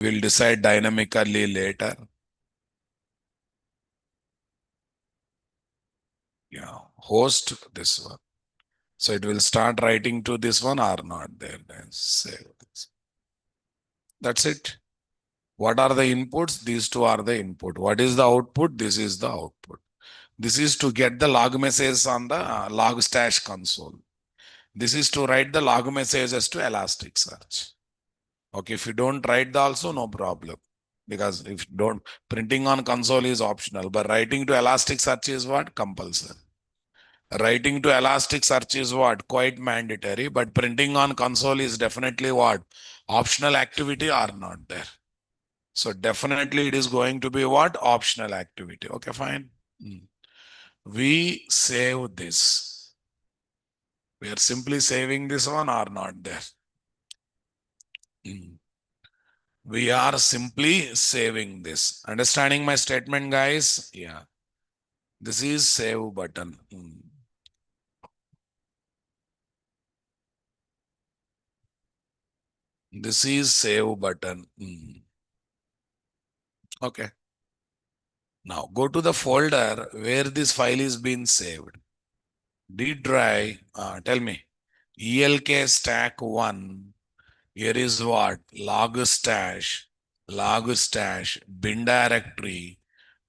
We'll decide dynamically later. Yeah, host this one. So it will start writing to this one or not there. Then save this. That's it. What are the inputs? These two are the input. What is the output? This is the output. This is to get the log messages on the log stash console. This is to write the log messages to Elasticsearch. Okay, if you don't write the also, no problem. Because if you don't, printing on console is optional, but writing to Elasticsearch is what? Compulsory. Writing to Elasticsearch is what? Quite mandatory, but printing on console is definitely what? Optional activity or not there. So definitely it is going to be what? Optional activity. Okay, fine. We save this. We are simply saving this one or not there. We are simply saving this. Understanding my statement, guys? Yeah. This is save button. This is save button. Okay. Now go to the folder where this file is being saved. D drive, tell me, ELK stack 1. Here is what? Log stash, bin directory.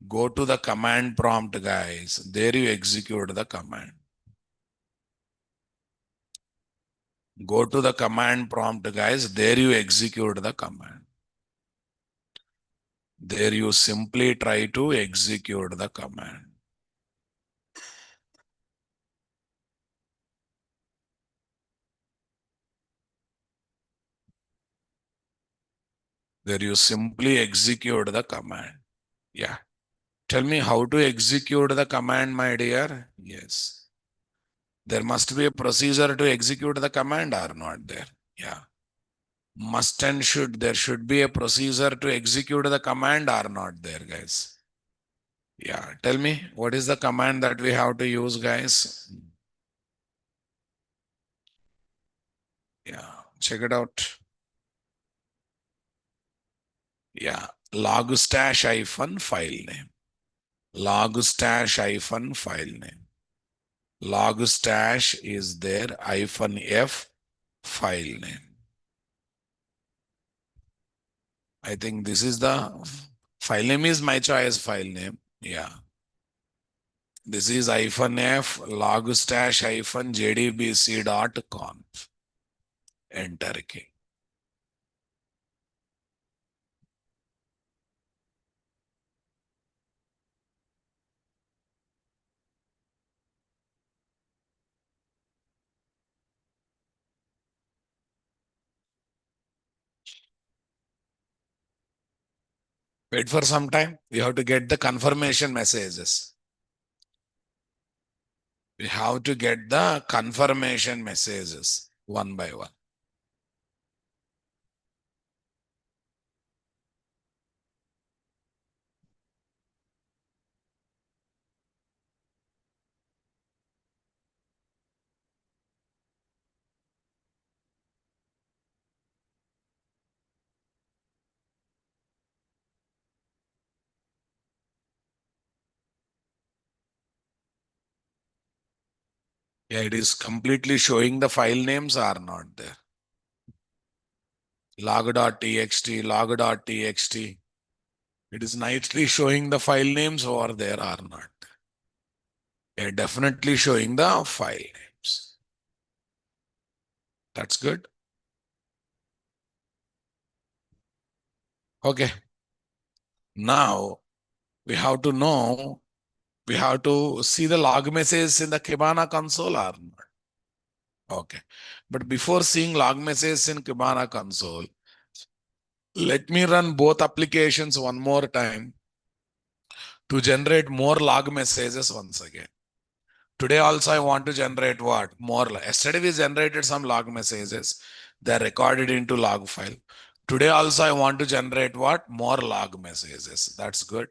Go to the command prompt, guys. There you execute the command. Go to the command prompt, guys. There you execute the command. There you simply try to execute the command. There you simply execute the command. Yeah. Tell me how to execute the command, my dear. Yes. There must be a procedure to execute the command or not there. Yeah. Must and should. There should be a procedure to execute the command or not there, guys. Yeah. Tell me, what is the command that we have to use, guys? Yeah. Check it out. Yeah. Log stash hyphen file name. Log stash hyphen file name. Log stash is there hyphen F file name. I think this is the file name is my choice file name. Yeah. This is hyphen F log stash hyphen jdbc.conf. Enter key. Wait for some time. We have to get the confirmation messages. We have to get the confirmation messages one by one. Yeah, it is completely showing the file names are not there. Log.txt, log.txt. It is nicely showing the file names over there or not. Yeah, definitely showing the file names. That's good. Okay. Now we have to know, we have to see the log messages in the Kibana console or not. Okay. But before seeing log messages in Kibana console, let me run both applications one more time to generate more log messages once again. Today also I want to generate what? More. Yesterday we generated some log messages. They're recorded into log file. Today also I want to generate what? More log messages. That's good.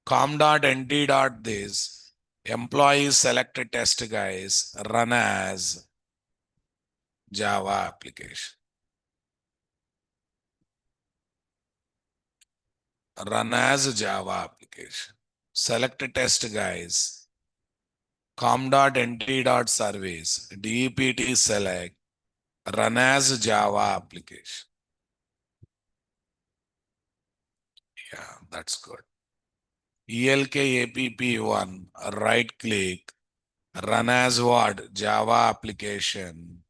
com.nt.this employees select test guys run as Java application. run as Java application. Select test, guys. com.entity.service, dept select, run as Java application. Yeah, that's good. ELK app1, right click, run as what? Java application.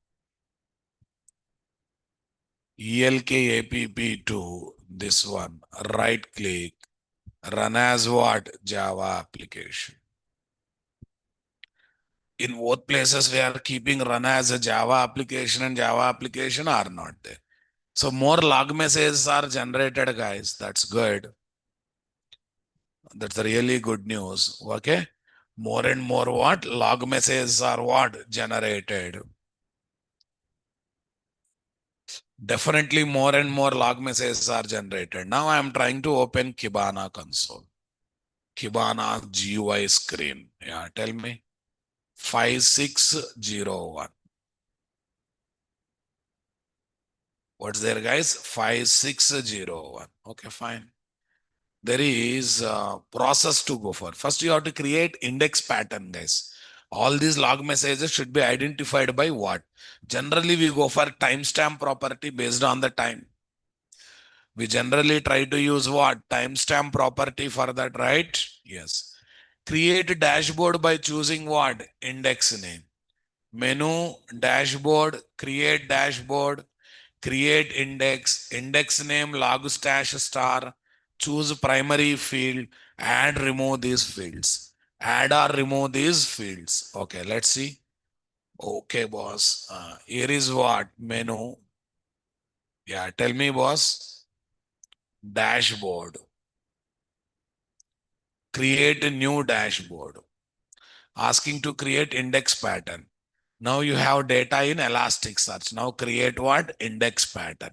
ELK app2, this one, right click, run as what? Java application. In both places, we are keeping run as a Java application and Java application are not there. So more log messages are generated, guys. That's good. That's really good news. Okay. More and more what? Log messages are what? Generated. Definitely more and more log messages are generated. Now I am trying to open Kibana console. Kibana GUI screen. Yeah, tell me. 5601. What's there, guys? 5601. Okay, fine. There is a process to go for. First, you have to create index pattern, guys. All these log messages should be identified by what? Generally, we go for timestamp property based on the time. We generally try to use what? Timestamp property for that, right? Yes. Create dashboard by choosing what? Index name. Menu, dashboard, create dashboard, create index, index name, log stash star, choose primary field, add, remove these fields. Add or remove these fields. Okay, let's see. Okay, boss. Here is what? Menu. Yeah, tell me, boss. Dashboard. Create a new dashboard. Asking to create index pattern. Now you have data in Elasticsearch. Now create what? Index pattern.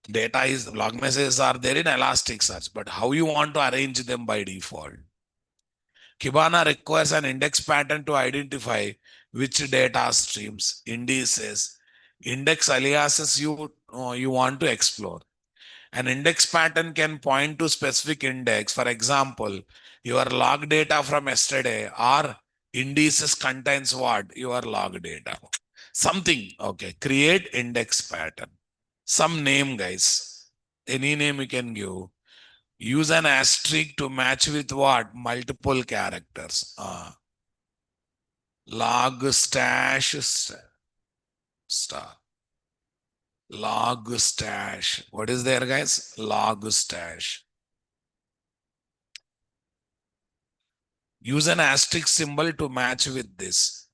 Data is log messages are there in Elasticsearch, but how you want to arrange them by default? Kibana requires an index pattern to identify which data streams, indices, index aliases you want to explore. An index pattern can point to specific index. For example, your log data from yesterday or indices contains what? Your log data. Something. Okay. Create index pattern. Some name, guys. Any name you can give. Use an asterisk to match with what? Multiple characters. Log stash star. Log stash. What is there, guys? Log stash. Use an asterisk symbol to match with this.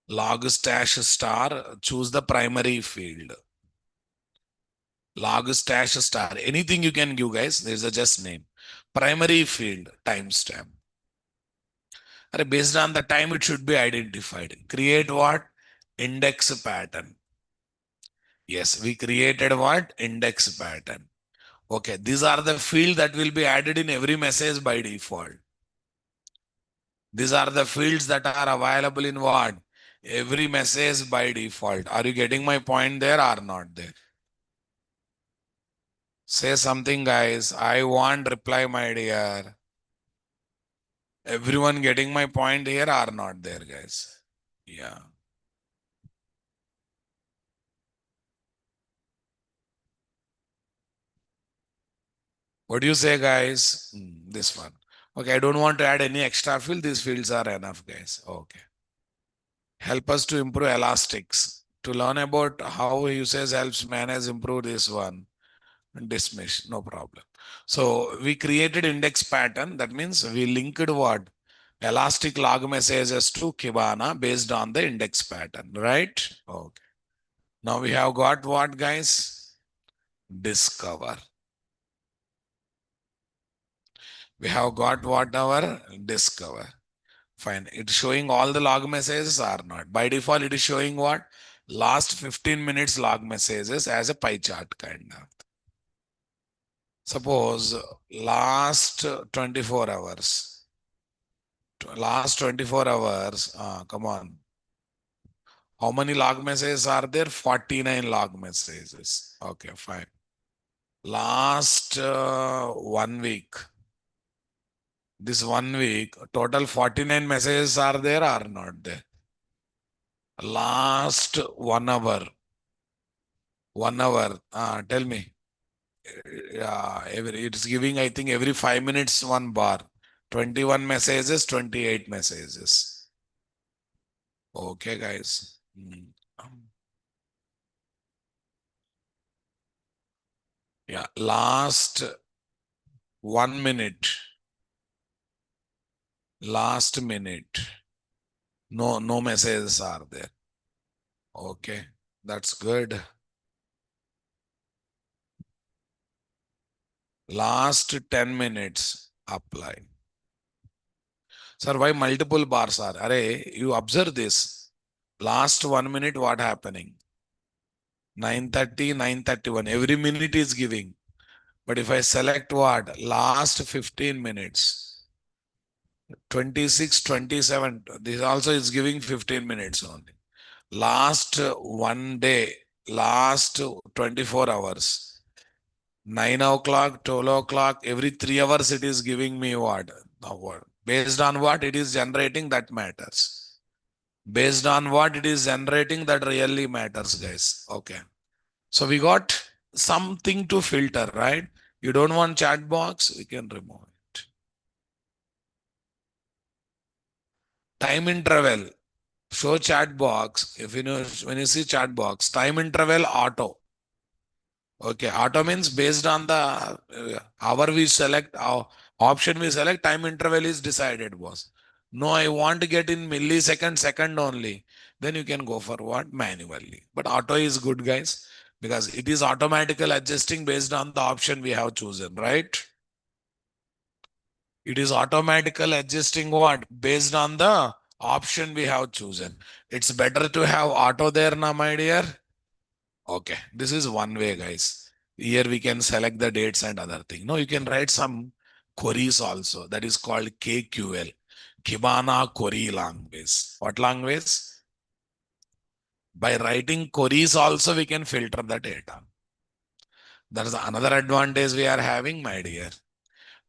Log stash star. Choose the primary field. Log stash star. Anything you can give, guys. There's a just name. Primary field timestamp. Based on the time, it should be identified. Create what? Index pattern. Yes, we created what? Index pattern. Okay, these are the fields that will be added in every message by default. These are the fields that are available in what? Every message by default. Are you getting my point there or not there? Say something, guys. I want reply, my dear. Everyone getting my point here or not there, guys? Yeah. What do you say, guys? This one. Okay, I don't want to add any extra field. These fields are enough, guys. Okay. Help us to improve elastics. To learn about how usage helps manage improve this one. Dismiss, no problem. So we created index pattern. That means we linked what? Elastic log messages to Kibana based on the index pattern, right? Okay. Now we have got what, guys? Discover. We have got what our discover. Fine. It's showing all the log messages or not. By default, it is showing what? Last 15 minutes log messages as a pie chart kind of. Suppose last 24 hours. Last 24 hours. Come on. How many log messages are there? 49 log messages. Okay, fine. Last 1 week. This 1 week, total 49 messages are there or not there? Last 1 hour. 1 hour. Tell me. Yeah, it's giving, I think, every 5 minutes one bar. 21 messages, 28 messages. Okay, guys. Yeah, last 1 minute. Last minute. No messages are there. Okay, that's good. Last 10 minutes. Apply. Sir, why multiple bars are? Array, you observe this. Last 1 minute, what happening? 9:30, 9:31. Every minute is giving. But if I select what? Last 15 minutes, 26, 27. This also is giving 15 minutes only. Last 1 day, last 24 hours, 9 o'clock, 12 o'clock, every 3 hours it is giving me what? Now what? Based on what it is generating, that matters. Based on what it is generating, that really matters, guys. Okay. So we got something to filter, right? You don't want chat box, we can remove it. Time interval. Show chat box. If you know, when you see chat box, time interval auto. Okay, auto means based on the hour we select, option we select, time interval is decided, boss. No, I want to get in millisecond, second only. Then you can go for what? Manually. But auto is good, guys, because it is automatically adjusting based on the option we have chosen, right? It is automatically adjusting what? Based on the option we have chosen. It's better to have auto there now, my dear. Okay, this is one way, guys. Here we can select the dates and other thing. No, you can write some queries also. That is called KQL, Kibana Query Language. What language? By writing queries also we can filter the data. That is another advantage we are having, my dear.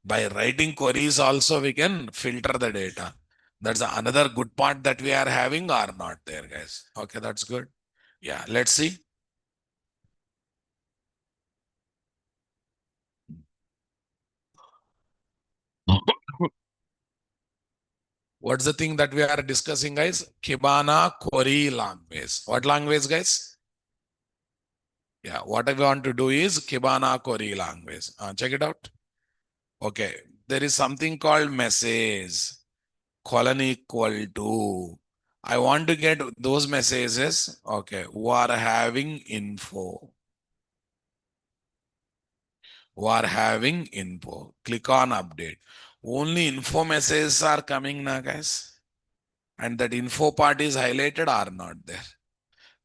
By writing queries also we can filter the data. That's another good part that we are having or not there, guys. Okay, that's good. Yeah, let's see. What's the thing that we are discussing, guys? Kibana query language. What language, guys? Yeah, what I want to do is Kibana query language. Check it out. Okay, there is something called message, colon equal to. I want to get those messages, okay, who are having info. Who are having info. Click on update. Only info messages are coming now, guys. And that info part is highlighted or not there.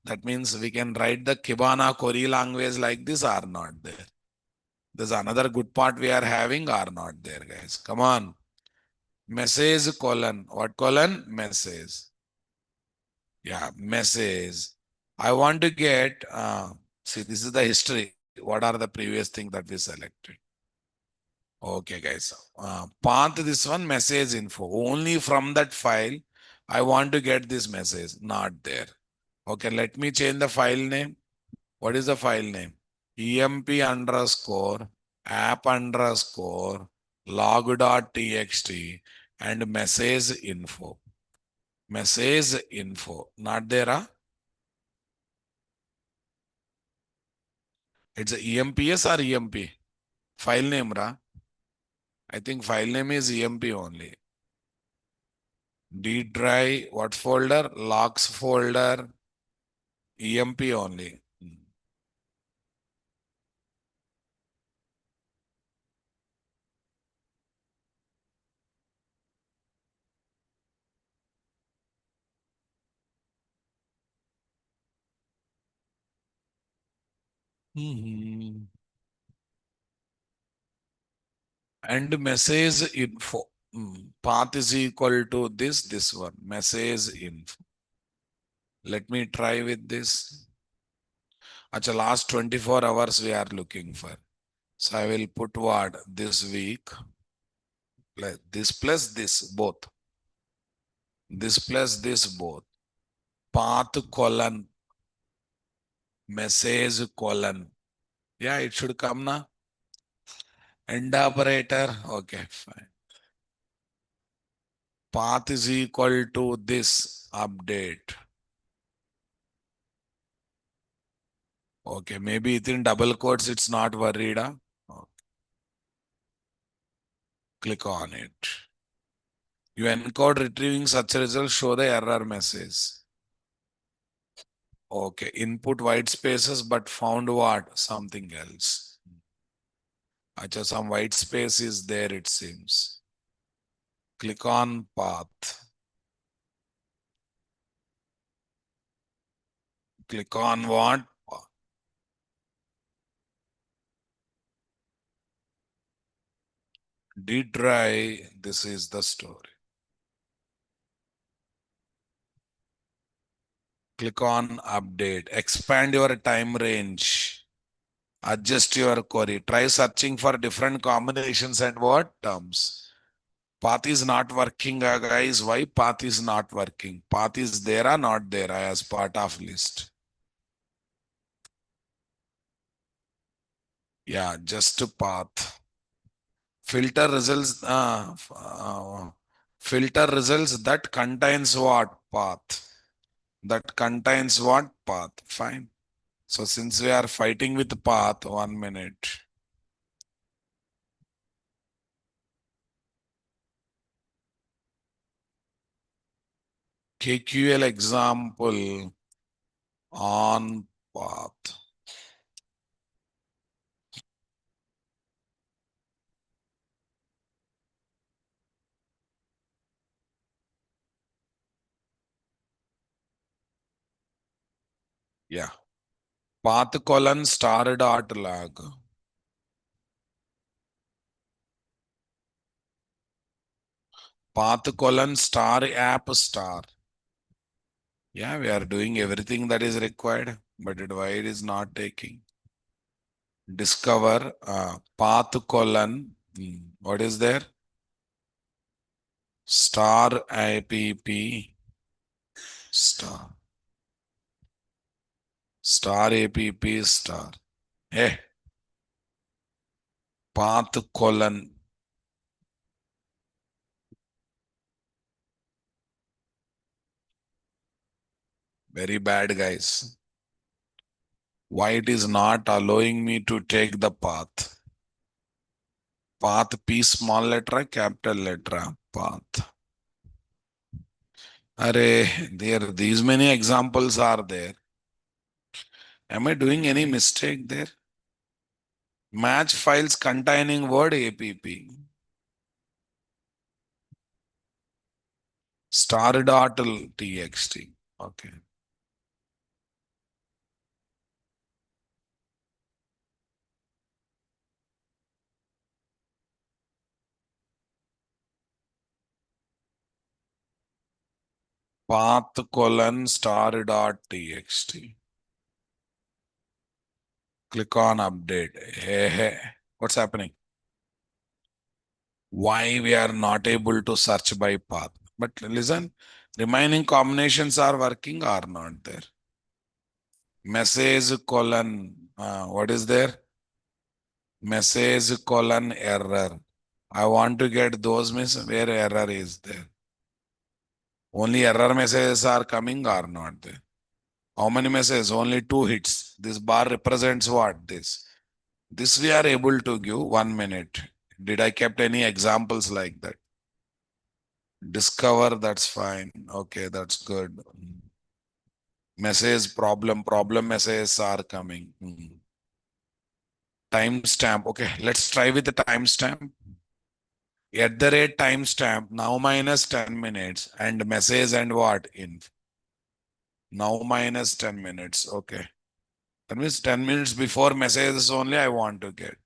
That means we can write the Kibana query language like this or not there. There's another good part we are having or not there, guys. Come on. Message colon. What colon? Message. Yeah, message. I want to get, see, this is the history. What are the previous things that we selected? Okay, guys. Path this one, message info. Only from that file, I want to get this message. Not there. Okay, let me change the file name. What is the file name? emp underscore app underscore log.txt and message info. Message info. Not there, huh? It's a EMPS or EMP? File name, ra? I think file name is EMP only. D drive, what folder? Logs folder, EMP only. Mhm. And message info. Path is equal to this one. Message info. Let me try with this. Acha, last 24 hours we are looking for. So I will put what? This week. Plus this, both. This plus this, both. Path colon, message colon. Yeah, it should come now. End operator. Okay, fine. Path is equal to this update. Okay, maybe within double quotes it's not worried. Huh? Okay, click on it. You encode retrieving such results, show the error message. Okay, input white spaces but found what? Something else. Acha, some white space is there it seems. Click on path. Click on what? Did try. This is the story. Click on update. Expand your time range. Adjust your query. Try searching for different combinations and what terms. Path is not working, guys. Why path is not working? Path is there or not there as part of list. Yeah, just path. Filter results. Filter results that contains what? Path. That contains what? Path. Fine. So since we are fighting with path, 1 minute. KQL example on path. Yeah. Path colon star dot log. Path colon star app star. Yeah, we are doing everything that is required, but why it is not taking? Discover path colon. What is there? Star app star. Star app star. Hey, path colon. Very bad, guys. Why it is not allowing me to take the path? Path P small letter, capital letter, path. Array, these many examples are there. Am I doing any mistake there? Match files containing word app. Star dot txt. Okay. Path colon star dot txt. Click on update. Hey. What's happening? Why we are not able to search by path? But listen, remaining combinations are working or not there. Message colon, what is there? Message colon error. I want to get those where error is there. Only error messages are coming or not there. How many messages? Only 2 hits. This bar represents what? This we are able to give 1 minute. Did I kept any examples like that? Discover, that's fine. Okay, that's good. Message problem messages are coming. Timestamp. Okay, let's try with the timestamp. At the rate timestamp, now minus 10 minutes and message and what? Now minus 10 minutes. Okay. That means 10 minutes before messages only I want to get.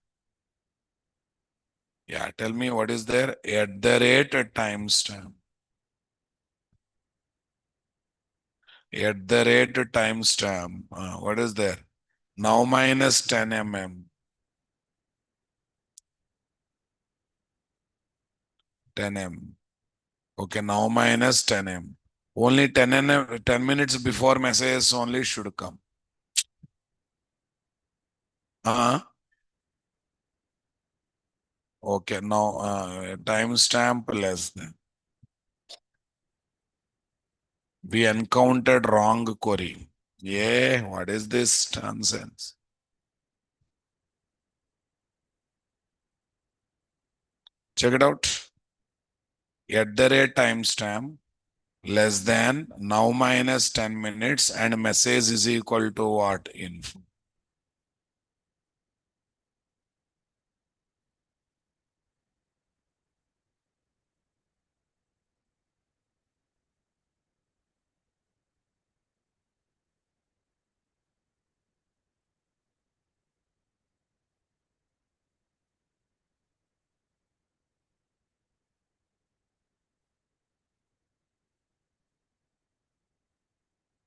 Yeah, tell me what is there? At the rate timestamp. At the rate timestamp. What is there? Now minus 10 mm. 10 m. Okay, now minus 10 m. Only 10 minutes before messages only should come. Okay, now timestamp less than. We encountered wrong query. Yeah, what is this nonsense? Check it out. At the rate timestamp less than now minus 10 minutes and message is equal to what? Info.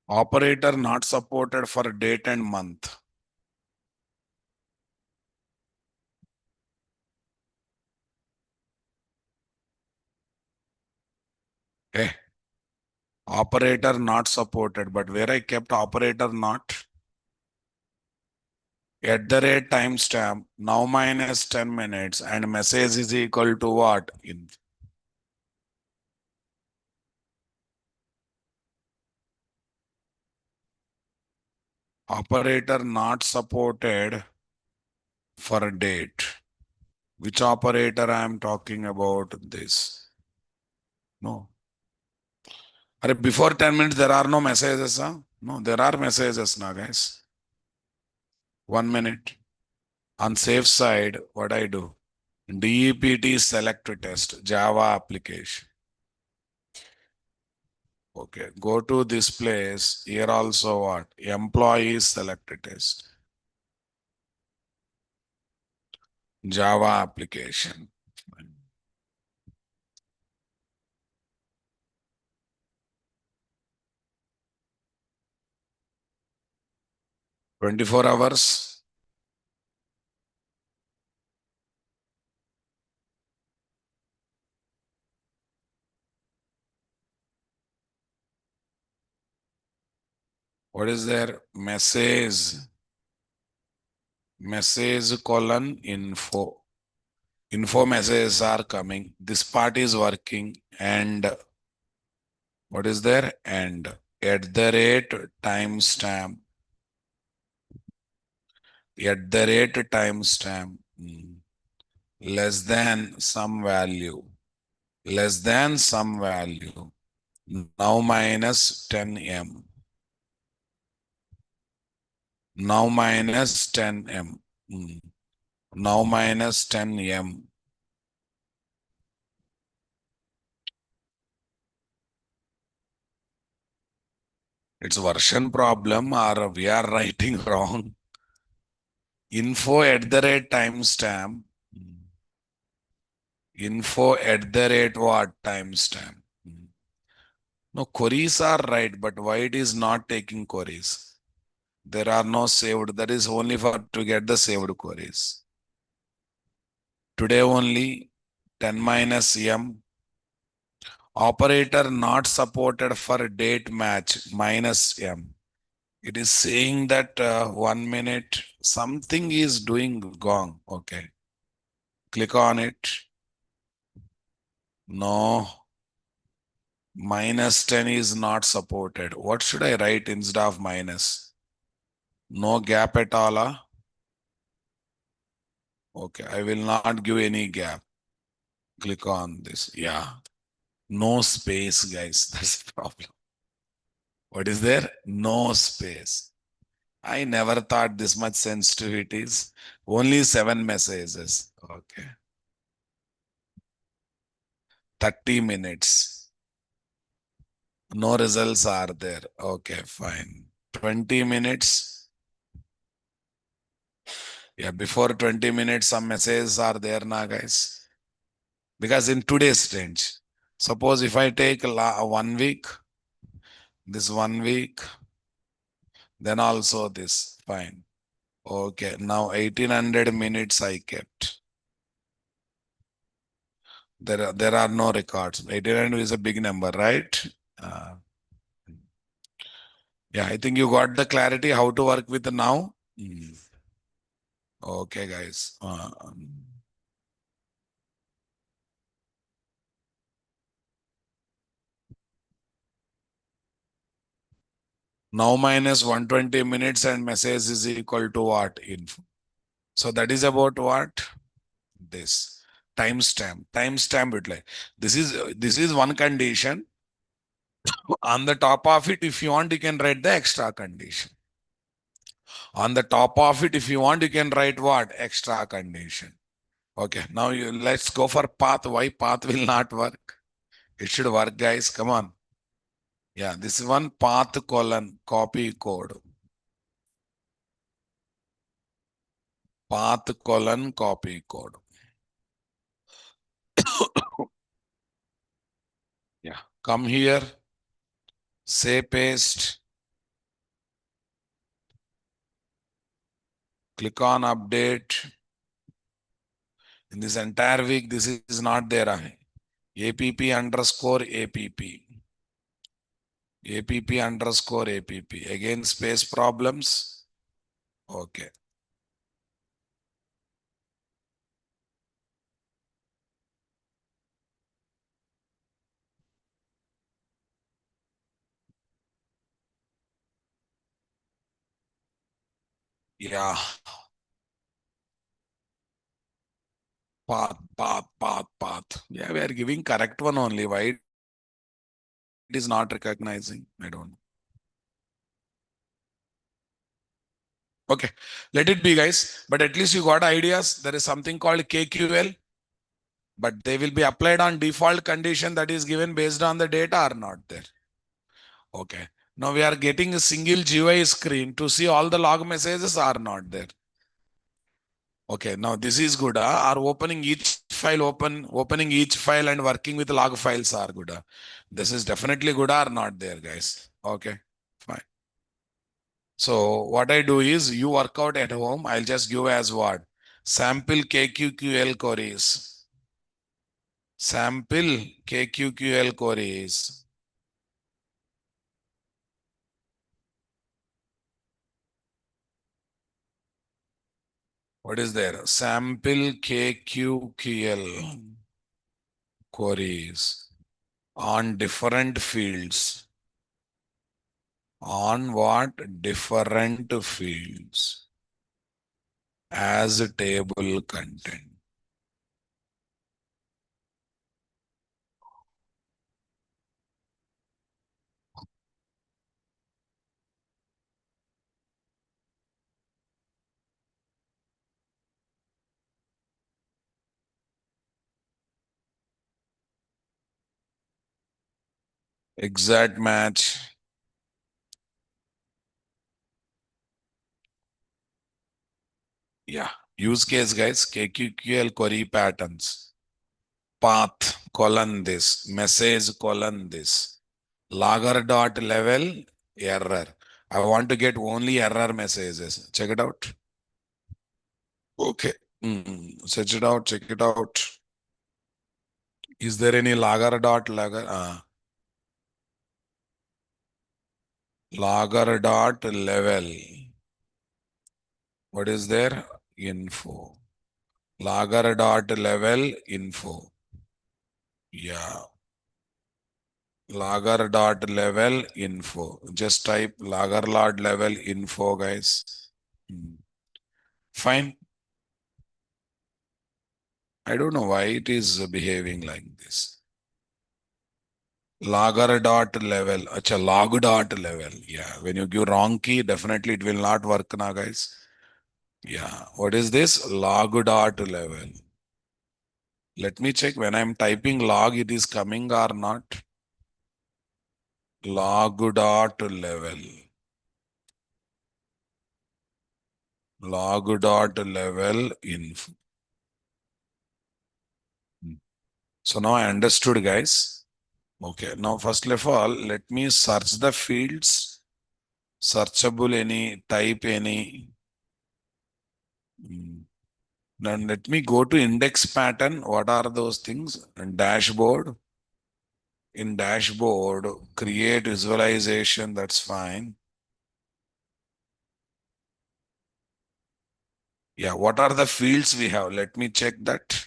Operator not supported for date and month. Okay. Operator not supported, but where I kept operator not? At the rate timestamp, now minus 10 minutes and message is equal to what? Operator not supported for a date. Which operator I am talking about this? No. Before 10 minutes, there are no messages. Huh? No, there are messages now, guys. 1 minute. On safe side, what I do? DEPT select test, Java application. Okay, go to this place. Here also what? Employees select test. Java application. 24 hours. What is there? Message colon info. Info messages are coming. This part is working and what is there? And at the rate timestamp. At the rate timestamp. Less than some value. Less than some value. Now minus 10 m. Now minus 10 m. Now minus 10 m. It's version problem or we are writing wrong. Info at the rate timestamp. Info at the rate what timestamp. No, queries are right, but why it is not taking queries? There are no saved. That is only for to get the saved queries. Today only 10 minus m. Operator not supported for date match minus m. It is saying that 1 minute something is doing wrong. Okay. Click on it. No. Minus 10 is not supported. What should I write instead of minus? No gap at all. Huh? Okay. I will not give any gap. Click on this. Yeah. No space, guys. That's the problem. What is there? No space. I never thought this much sensitivity is only 7 messages. Okay. 30 minutes. No results are there. Okay, fine. 20 minutes. Yeah, before 20 minutes, some messages are there now, guys. Because in today's range, suppose if I take 1 week, This 1 week, then also this, fine. Okay, now 1800 minutes I kept. There are no records. 1800 is a big number, right? Uh, yeah, I think you got the clarity how to work with the now. Okay, guys. Now minus 120 minutes and message is equal to what? Info. So that is about what? This timestamp. Timestamp it like this is one condition. On the top of it, if you want, you can write the extra condition. On the top of it, if you want, you can write what? Extra condition. Okay, now let's go for path. Why path will not work? It should work, guys. Come on. Yeah, this is one path colon copy code. Path colon copy code. Yeah, come here, say paste, click on update. In this entire week, this is not there. APP underscore APP. APP underscore APP. Again, space problems. Okay. Yeah. Path. Yeah, we are giving correct one only. Why it is not recognizing? I don't know. Okay. Let it be, guys. But at least you got ideas. There is something called KQL. But they will be applied on default condition that is given based on the data or not there. Okay. Now we are getting a single GUI screen to see all the log messages are not there. Okay. Now this is good. Or opening each file, opening each file and working with log files are good. This is definitely good or not there, guys. Okay. Fine. So what I do is you work out at home. I'll just give as what? Sample KQQL queries. Sample KQQL queries. What is there? Sample KQQL queries on different fields. On what? Different fields as table content. Exact match. Yeah. Use case, guys. KQQL query patterns. Path colon this. Message colon this. Logger dot level error. I want to get only error messages. Check it out. Okay. Search it out. Check it out. Is there any logger dot logger? Logger dot level. What is there? Info. Logger dot level info. Yeah. Logger dot level info. Just type logger dot level info, guys. Fine. I don't know why it is behaving like this. Logger dot level. Acha, log dot level. Yeah. When you give wrong key, definitely it will not work now, guys. Yeah. What is this? Log dot level. Let me check when I'm typing log, it is coming or not. Log dot level. Log dot level info. So now I understood, guys. Okay, now first of all, let me search the fields. Searchable any, type any. Then let me go to index pattern. What are those things? And dashboard. In dashboard, create visualization. That's fine. Yeah, what are the fields we have? Let me check that.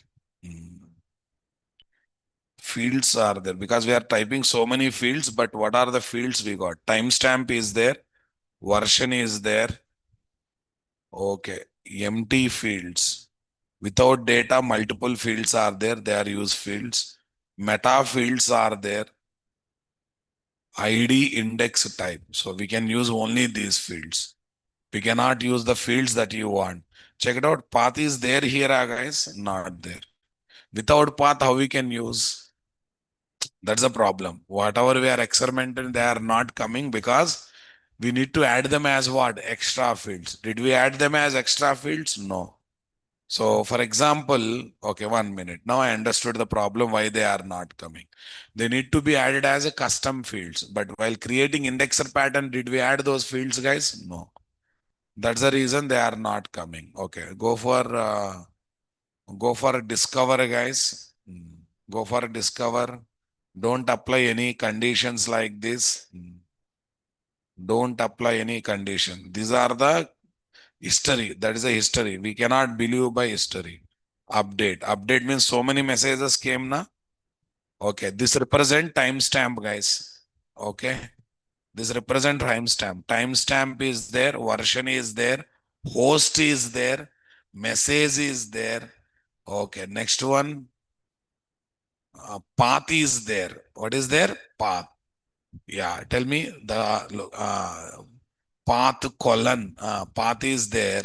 Fields are there because we are typing so many fields, but what are the fields we got? Timestamp is there, version is there. Okay, empty fields. Without data, multiple fields are there. They are used fields. Meta fields are there. ID, index, type. So we can use only these fields. We cannot use the fields that you want. Check it out. Path is there here, guys. Not there. Without path, how we can use? That's a problem. Whatever we are experimenting, they are not coming because we need to add them as what? Extra fields. Did we add them as extra fields? No. So for example, okay, 1 minute. Now I understood the problem why they are not coming. They need to be added as a custom fields. But while creating indexer pattern, did we add those fields, guys? No. That's the reason they are not coming. Okay, go for discover, guys. Go for discover. Don't apply any conditions like this. Don't apply any condition. These are the history. That is a history. We cannot believe by history. Update. Update means so many messages came na. Okay. This represent timestamp, guys. Okay. This represent timestamp. Timestamp is there. Version is there. Host is there. Message is there. Okay. Next one. Path is there. What is there? Path. Yeah, tell me the path colon. Path is there.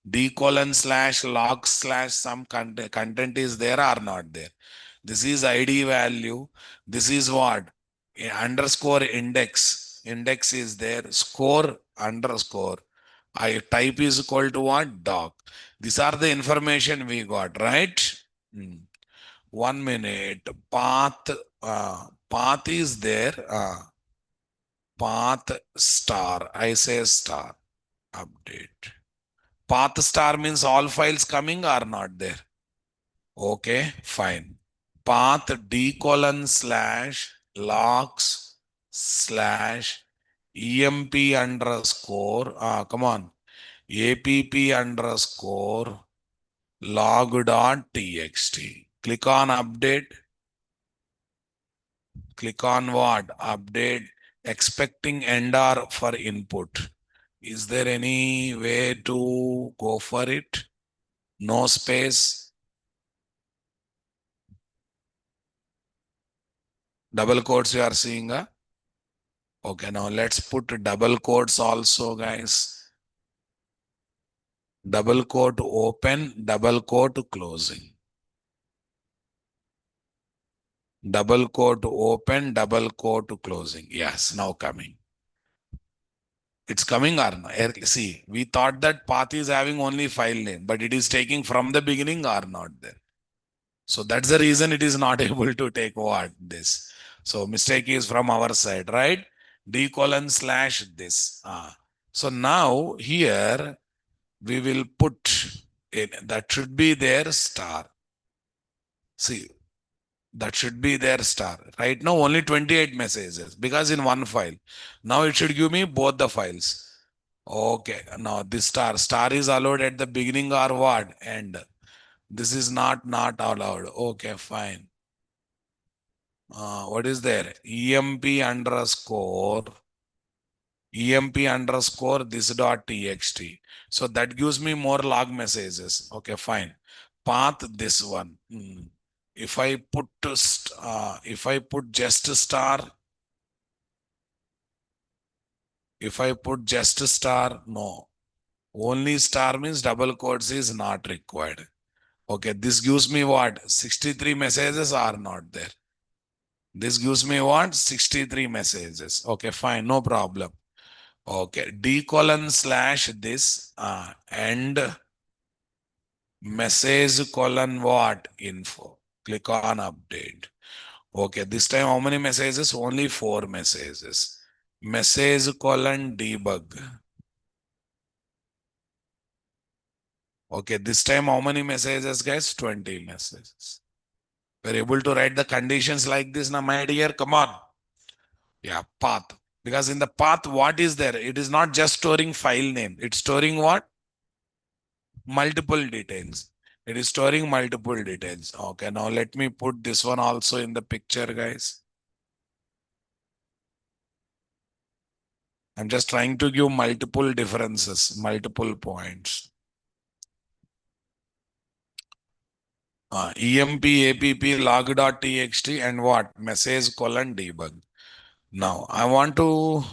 D colon slash log slash some content is there or not there. This is ID value. This is what? Underscore index. Index is there. Score underscore. I type is equal to what? Doc. These are the information we got, right? Hmm. 1 minute. Path is there. Path star. I say star. Update. Path star means all files coming or not there. Okay, fine. Path d colon slash logs slash emp underscore. Come on. App underscore log dot txt. Click on update. Click on what? Update. Expecting endr for input. Is there any way to go for it? No space. Double quotes you are seeing. Okay, now let's put double quotes also, guys. Double quote open, double quote closing. Double quote open, double quote closing. Yes, now coming. It's coming or not? See, we thought that path is having only file name, but it is taking from the beginning or not there. So that's the reason it is not able to take what? This. So mistake is from our side, right? D colon slash this. So now here we will put in, that should be their star. See, that should be their star. Right now only 28 messages because in one file. Now it should give me both the files. Okay, now this star is allowed at the beginning or what? End. This is not allowed. Okay, fine. What is there? emp underscore this dot txt. So that gives me more log messages. Okay, fine. Path this one. If I put just star, if I put just star, no. Only star means double quotes is not required. Okay, this gives me what? 63 messages are not there. This gives me what? 63 messages. Okay, fine, no problem. Okay, D colon slash this and message colon what? Info. Click on update. Okay, this time how many messages? Only 4 messages. Message colon debug. Okay, this time how many messages, guys? 20 messages. We're able to write the conditions like this now, my dear. Come on. Yeah, path. Because in the path, what is there? It is not just storing file name. It's storing what? Multiple details. It is storing multiple details. Okay, now let me put this one also in the picture, guys. I'm just trying to give multiple differences, multiple points. emp app log.txt and what? Message colon debug. Now, I want to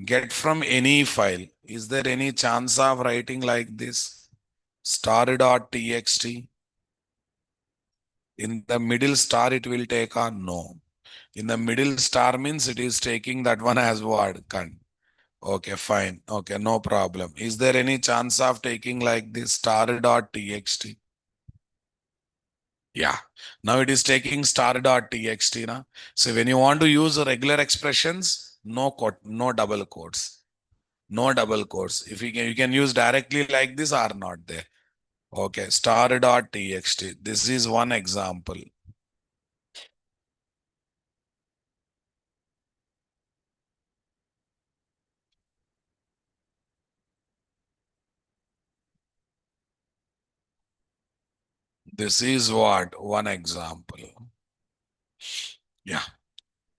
get from any file. Is there any chance of writing like this? Star.txt. In the middle star, it will take on no. In the middle star means it is taking that one as what? Okay, fine. Okay, no problem. Is there any chance of taking like this star.txt? Yeah. Now it is taking star.txt. Na? So when you want to use regular expressions, no quote, no double quotes. No double quotes. If you can use directly like this or not there. Okay, star.txt. This is one example. This is what? One example. Yeah.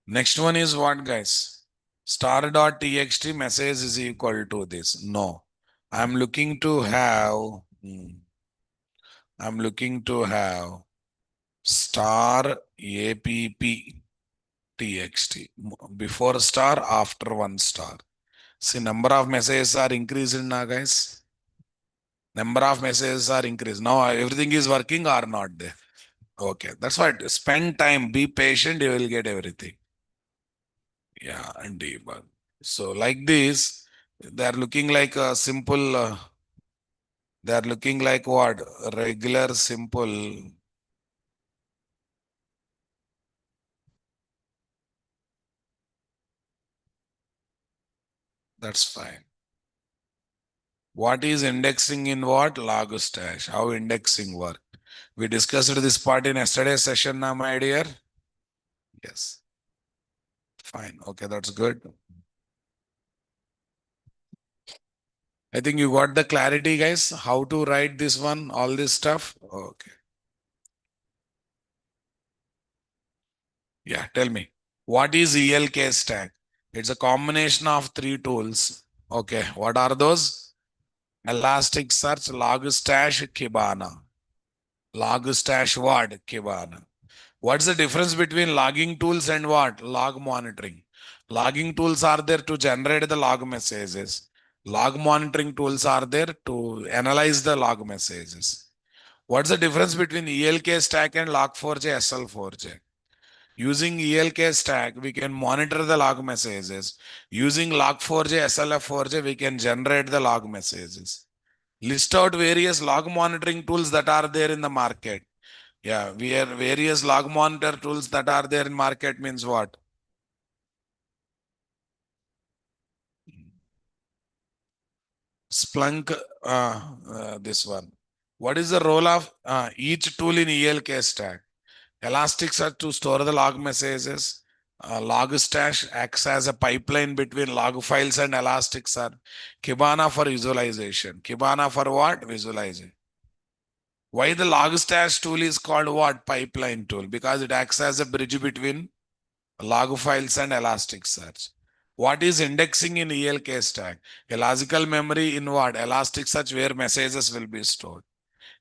Next one is what, guys? Star.txt message is equal to this. No. I'm looking to have, I'm looking to have star app txt. Before star, after one star. See, number of messages are increasing now, guys. Number of messages are increased. Now everything is working or not there. Okay, that's why spend time, be patient, you will get everything. Yeah, and debug. So like this, they are looking like a simple, they are looking like what? Regular, simple. That's fine. What is indexing in what? Log stash. How indexing work? We discussed this part in yesterday's session now, my dear. Yes. Fine. Okay, that's good. I think you got the clarity, guys. How to write this one, all this stuff. Okay. Yeah, tell me. What is ELK stack? It's a combination of three tools. Okay. What are those? Elasticsearch, Logstash, Kibana. Logstash what? Kibana. What's the difference between logging tools and what? Log monitoring. Logging tools are there to generate the log messages. Log monitoring tools are there to analyze the log messages. What's the difference between ELK stack and log4j, SL4j? Using ELK stack, we can monitor the log messages. Using log4j, SLF4j, we can generate the log messages. List out various log monitoring tools that are there in the market. Yeah, we are various log monitor tools that are there in market means what? Splunk, this one. What is the role of each tool in ELK stack? Elasticsearch to store the log messages. Logstash acts as a pipeline between log files and Elasticsearch. Kibana for visualization. Kibana for what? Visualizing. Why the Logstash tool is called what? Pipeline tool. Because it acts as a bridge between log files and Elasticsearch. What is indexing in ELK stack? A logical memory in what? Elasticsearch where messages will be stored.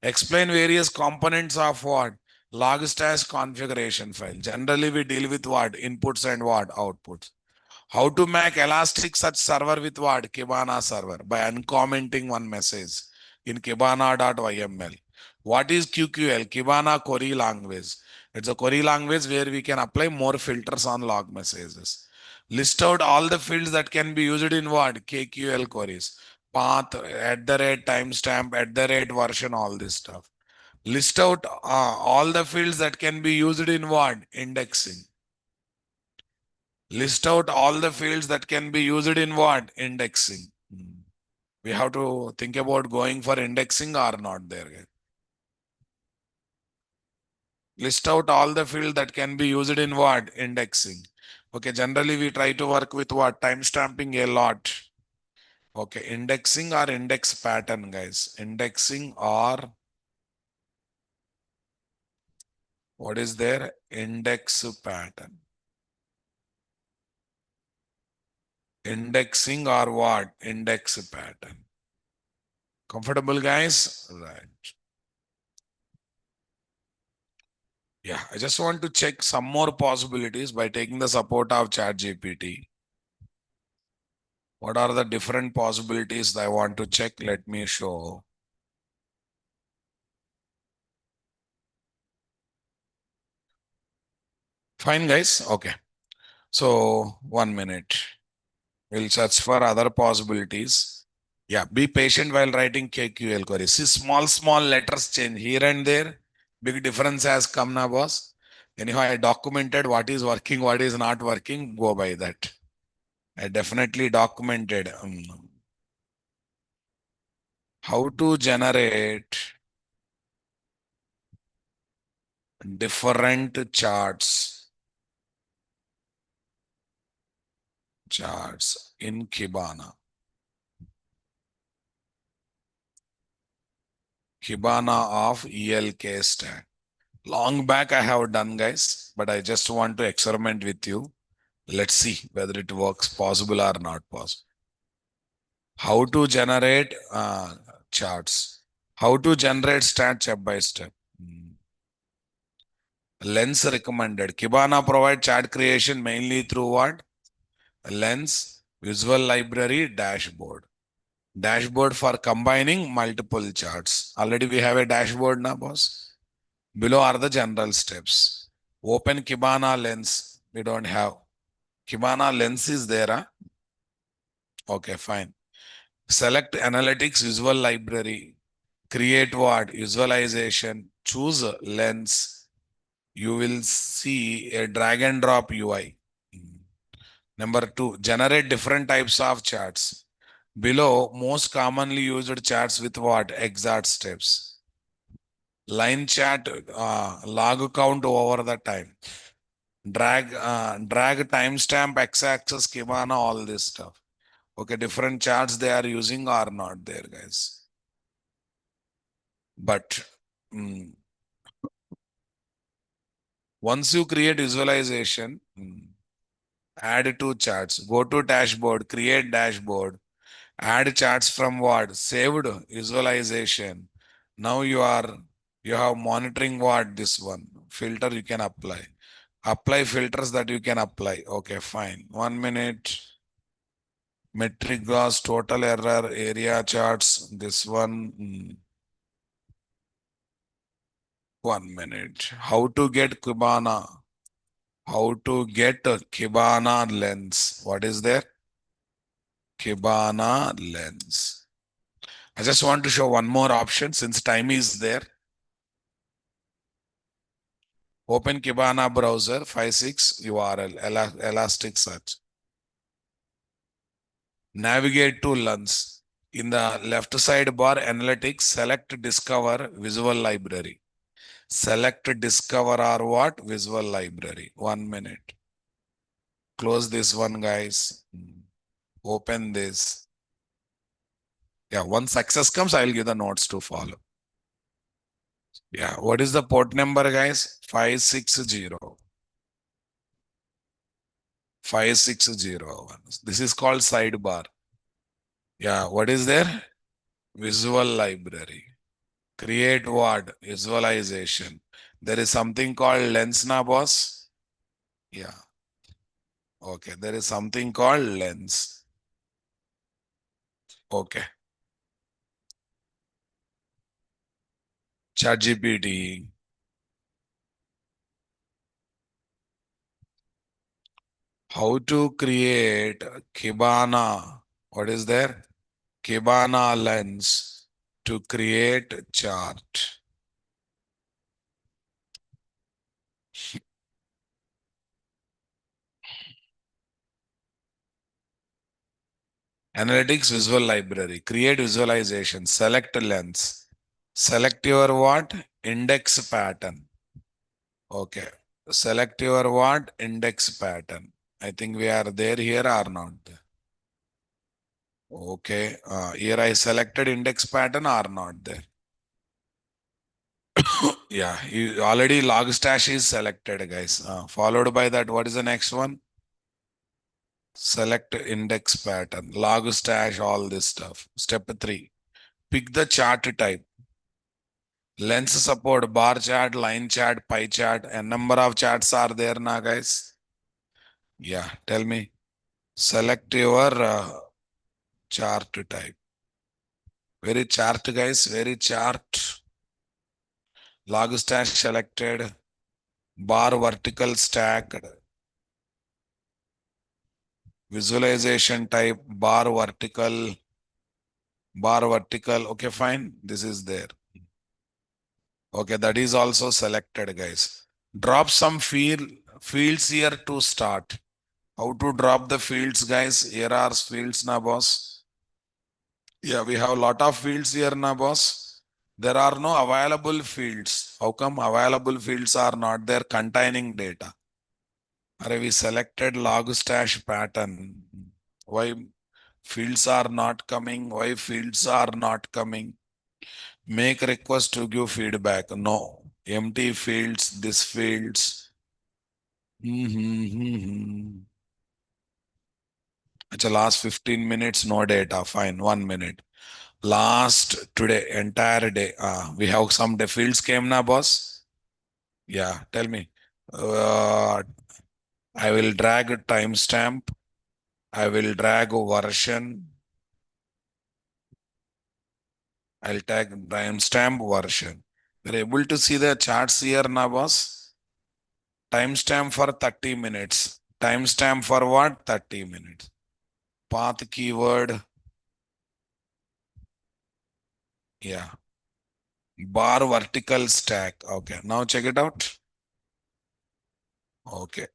Explain various components of what? Logstash configuration file. Generally, we deal with what? Inputs and what? Outputs. How to make Elasticsearch server with what? Kibana server by uncommenting one message in kibana.yml. What is QQL? Kibana query language. It's a query language where we can apply more filters on log messages. List out all the fields that can be used in what? KQL queries. Path, at the rate, timestamp, at the rate, version, all this stuff. List out all the fields that can be used in what? Indexing. List out all the fields that can be used in what? Indexing. We have to think about going for indexing or not there. List out all the fields that can be used in what? Indexing. Okay, generally we try to work with what? Time stamping a lot. Okay, indexing or index pattern, guys. Indexing or what is there? Index pattern. Indexing or what? Index pattern. Comfortable, guys? Right. Yeah, I just want to check some more possibilities by taking the support of ChatGPT. What are the different possibilities that I want to check? Let me show. Fine, guys. Okay. So, 1 minute. We'll search for other possibilities. Yeah, be patient while writing KQL queries. See, small letters change here and there. Big difference has come now, boss. Anyhow, I documented what is working, what is not working. Go by that. I definitely documented how to generate different charts in Kibana of ELK Stack. Long back I have done, guys, but I just want to experiment with you. Let's see whether it works possible or not possible. How to generate charts. How to generate stat step by step. Lens recommended. Kibana provide chart creation mainly through what? Lens, visual library, dashboard. Dashboard for combining multiple charts. Already we have a dashboard now, boss. Below are the general steps. Open Kibana lens. We don't have. Kibana lens is there. Huh? Okay, fine. Select analytics visual library. Create what? Visualization. Choose lens. You will see a drag and drop UI. Number two, generate different types of charts. Below, most commonly used charts with what? Exact steps. Line chart, log count over the time. Drag timestamp, x-axis, schema, all this stuff. Okay, different charts they are using are not there, guys. But once you create visualization, add two charts. Go to dashboard, create dashboard, add charts from what? Saved visualization. Now you have monitoring what? This one. Filter you can apply. Apply filters that you can apply. Okay, fine. 1 minute. Metric gross, total error, area charts. This one. 1 minute. How to get Kibana? How to get a Kibana lens? What is there? Kibana lens. I just want to show one more option since time is there. Open Kibana browser, 56 URL, Elasticsearch. Navigate to lens. In the left side bar, analytics, select discover visual library. Select discover or what? Visual library. 1 minute. Close this one, guys. Open this. Yeah, once success comes, I'll give the notes to follow. Yeah, what is the port number, guys? 560. 5601. This is called sidebar. Yeah, what is there? Visual library. Create what? Visualization. There is something called lens na, boss. Yeah. Okay, there is something called lens. Okay. ChatGPT. How to create Kibana? What is there? Kibana lens to create chart. Analytics visual library. Create visualization. Select lens. Select your what? Index pattern. Okay. Select your what? Index pattern. I think we are there here or not. Okay. Here I selected index pattern or not there. Yeah. You already log stash is selected, guys. Followed by that, what is the next one? Select index pattern, log stash, all this stuff. Step 3. Pick the chart type. Lens support, bar chart, line chart, pie chart, and number of charts are there now, guys. Yeah, tell me. Select your chart type. Very chart, guys. Very chart. Log stash selected. Bar vertical stacked. Visualization type. Bar vertical. Bar vertical. Okay, fine. This is there. Okay, that is also selected, guys. Drop some fields here to start. How to drop the fields, guys? Here are fields now, boss. Yeah, we have a lot of fields here now, boss. There are no available fields. How come available fields are not there containing data? Are we selected log stash pattern? Why fields are not coming? Why fields are not coming? Make request to give feedback. No. Empty fields, this fields. It's a last 15 minutes, no data. Fine, 1 minute. Last today, entire day. We have some fields came na, boss? Yeah, tell me. I will drag timestamp. I will drag version. I'll tag timestamp version. We're able to see the charts here now, boss. Timestamp for 30 minutes. Timestamp for what? 30 minutes. Path keyword. Yeah. Bar vertical stack. Okay. Now check it out. Okay.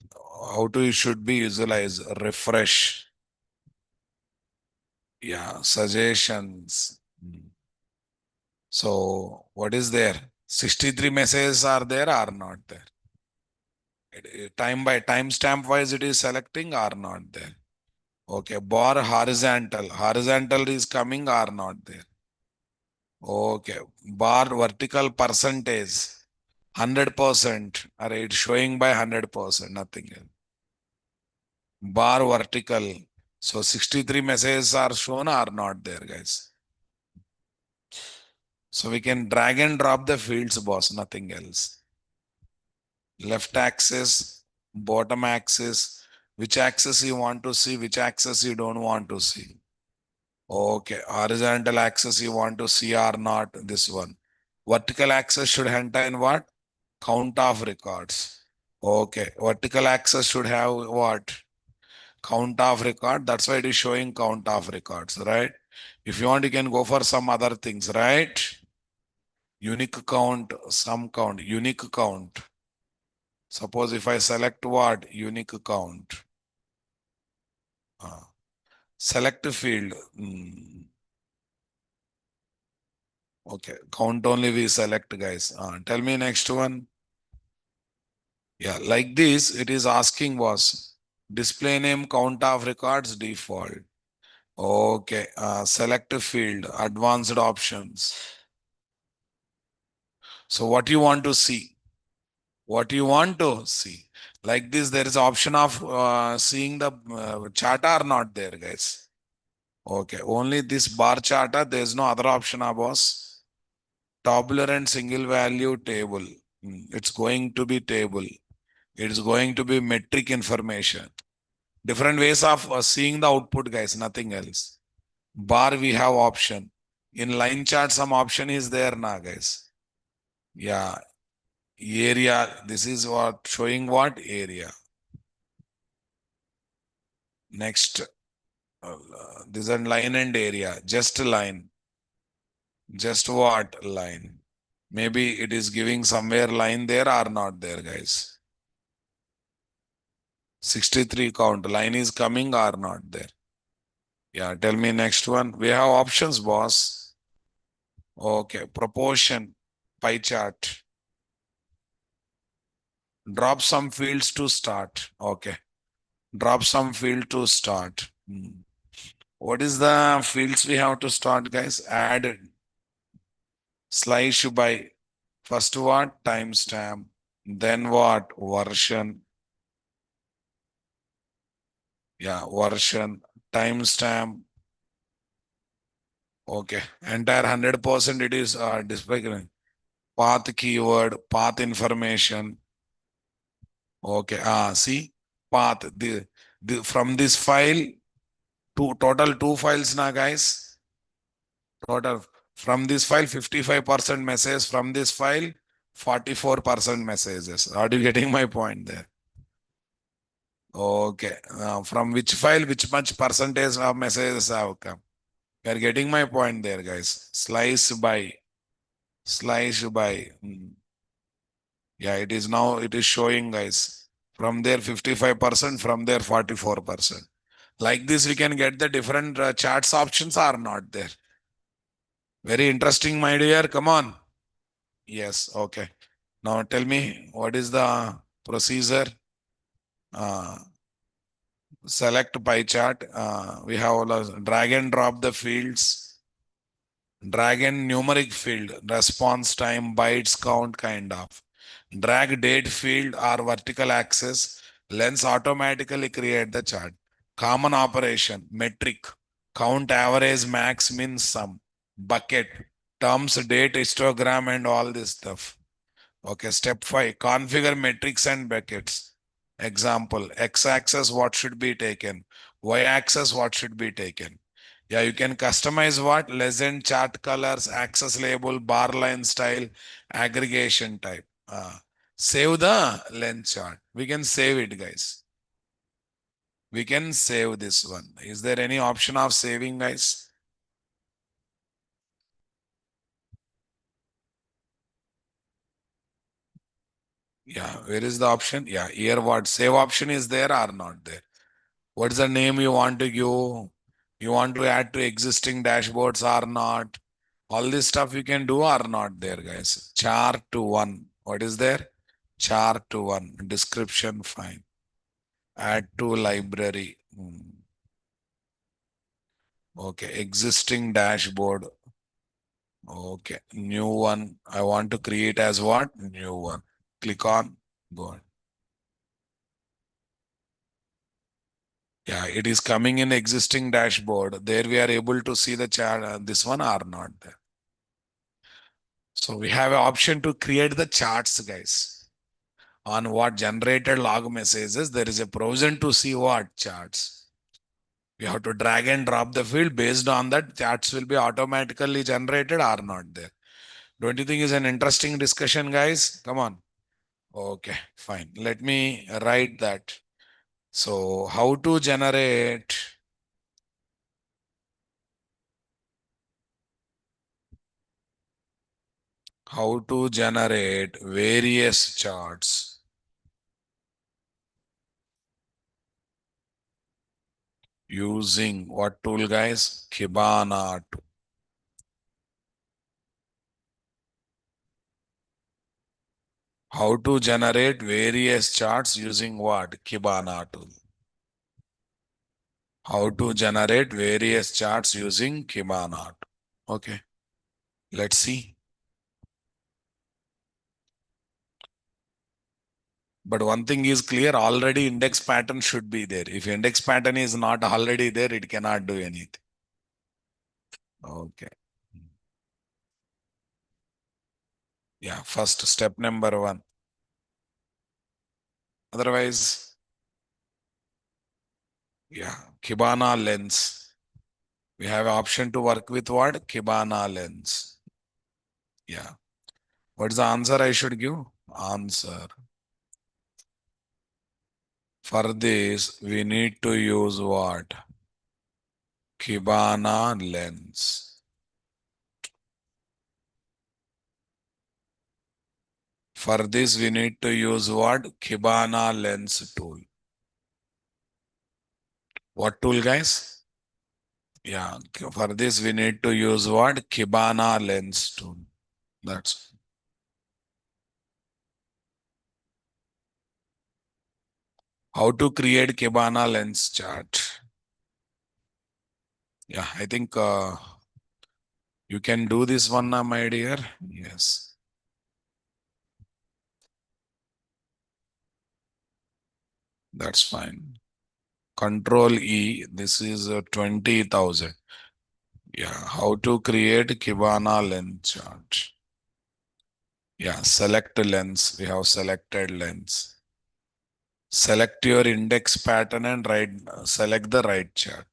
How to it should be visualized. Refresh. Yeah. Suggestions. So what is there? 63 messages are there or not there? Time by timestamp wise it is selecting or not there? Okay. Bar horizontal. Horizontal is coming or not there? Okay. Bar vertical percentage. 100%. Alright, it's showing by 100%, nothing else. Bar vertical. So 63 messages are shown or not there, guys. So we can drag and drop the fields, boss, nothing else. Left axis, bottom axis, which axis you want to see, which axis you don't want to see. Okay, horizontal axis you want to see or not, this one. Vertical axis should contain what? Count of records. Okay, vertical axis should have what? Count of record. That's why it is showing count of records, right? If you want, you can go for some other things, right? Unique count, some count, unique count. Suppose if I select what? Unique count. Select field. Okay, count only we select, guys. Tell me next one. Yeah, like this, it is asking was display name count of records default. Okay, select a field, advanced options. So what you want to see? What you want to see? Like this, there is option of seeing the chart or not there, guys. Okay, only this bar chart, there is no other option, boss. Tabular and single value table. It's going to be table. It is going to be metric information. Different ways of seeing the output, guys, nothing else. Bar we have option. In line chart, some option is there now, guys. Yeah. Area. This is what showing what? Area. Next. This is line and area. Just line. Just what? Line. Maybe it is giving somewhere line there or not there, guys. 63 count. Line is coming or not there. Yeah, tell me next one. We have options, boss. Okay, proportion, pie chart. Drop some fields to start. Okay, drop some field to start. What is the fields we have to start, guys? Add slash by first what? Timestamp. Then what? Version. Yeah, version. Timestamp. Okay, entire 100% it is displaying. Path keyword, path information. Okay, see, path. The from this file, total two files now, guys. Total from this file, 55% messages. From this file, 44% messages. Are you getting my point there? Okay. From which file, which much percentage of messages have come? You are getting my point there, guys. Slice by, slice by. Yeah, it is now, it is showing, guys. From there, 55%, from there, 44%. Like this, we can get the different charts options are not there. Very interesting, my dear. Come on. Yes, okay. Now tell me, what is the procedure? Uh, Select pie chart. We have drag and drop the fields, drag and numeric field, response time, bytes count, kind of. Drag date field or vertical axis, lens automatically create the chart. Common operation, metric, count, average, max, min, sum, bucket, terms, date, histogram, and all this stuff. Okay, step 5, configure metrics and buckets. Example, x-axis, what should be taken? Y-axis, what should be taken? Yeah, you can customize what? Legend, chart colors, axis label, bar line style, aggregation type. Save the length chart. We can save it, guys. We can save this one. Is there any option of saving, guys? Yeah, where is the option? Yeah, here what? Save option is there or not there? What's the name you want to give? You want to add to existing dashboards or not? All this stuff you can do or not there, guys. Chart to one. What is there? Chart to one. Description, fine. Add to library. Okay. Existing dashboard. Okay. New one. I want to create as what? New one. Click on. Go on. Yeah, it is coming in existing dashboard. There we are able to see the chart. This one or not there. So we have an option to create the charts, guys. On what generated log messages, there is a provision to see what charts. We have to drag and drop the field based on that charts will be automatically generated or not there. Don't you think is an interesting discussion, guys? Come on. Okay, fine. Let me write that. So how to generate various charts using what tool, guys? Kibana tool. How to generate various charts using what? Kibana tool. How to generate various charts using Kibana tool. Okay, let's see. But one thing is clear, already index pattern should be there. If index pattern is not already there, it cannot do anything. Okay. Yeah, first step number one. Otherwise, yeah, Kibana lens. We have option to work with what? Kibana lens. Yeah. What's the answer I should give? Answer. For this, we need to use what? Kibana lens. For this, we need to use what? Kibana lens tool. What tool, guys? Yeah, for this we need to use what? Kibana lens tool. That's how to create Kibana lens chart. Yeah, I think you can do this one now, my dear. Yes, that's fine. Control E, this is 20,000. Yeah, how to create Kibana lens chart. Yeah, select lens. We have selected lens. Select your index pattern and select the right chart.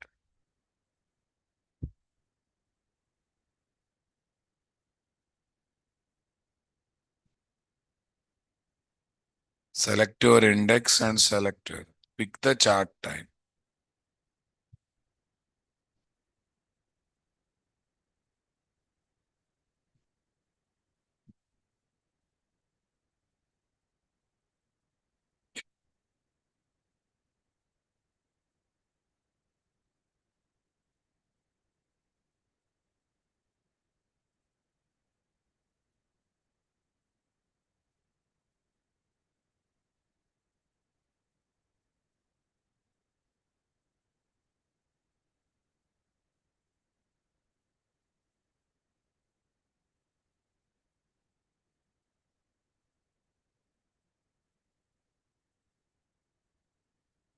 Select your index and select it. Pick the chart type.